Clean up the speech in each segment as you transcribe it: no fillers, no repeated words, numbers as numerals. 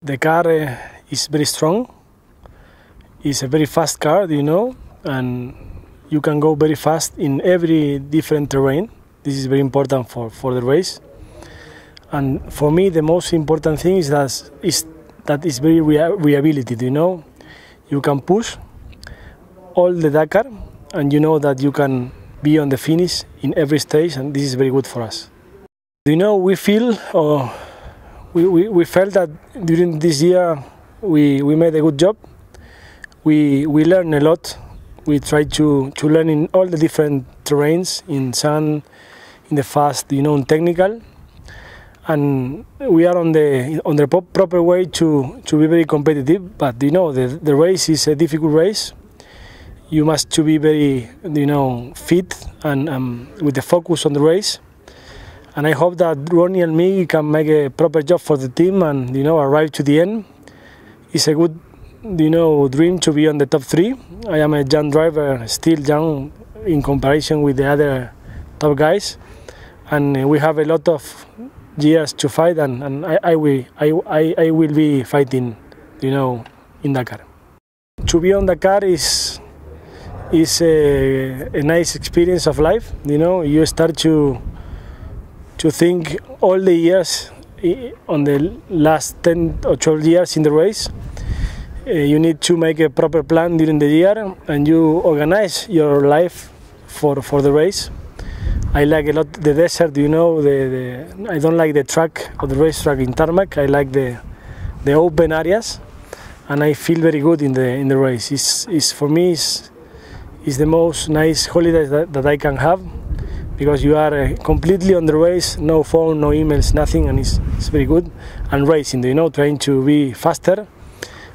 The car is very strong. It's a very fast car, and you can go very fast in every different terrain. This is very important for the race. And for me, the most important thing is that it's very reliability. You can push all the Dakar, and you know that you can be on the finish in every stage, and this is very good for us. We felt that during this year we made a good job. We learned a lot. We tried to learn in all the different terrains, in sand, in the fast, in technical, and we are on the proper way to be very competitive. But the race is a difficult race. You must to be very fit and with the focus on the race. And I hope that Ronnie and me can make a proper job for the team and arrive to the end. It's a good dream to be on the top 3. I am a young driver, still young in comparison with the other top guys, and we have a lot of years to fight, and I will be fighting in Dakar. To be on Dakar is a nice experience of life. You start to think all the years on the last 10 or 12 years in the race. You need to make a proper plan during the year, and you organize your life for the race. I like a lot the desert. I don't like the track or the racetrack in tarmac. I like the open areas, and I feel very good in the race. It's for me is the most nice holiday that I can have, because you are completely on the race, no phone, no emails, nothing, and it's very good. And racing, trying to be faster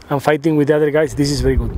and fighting with the other guys, this is very good.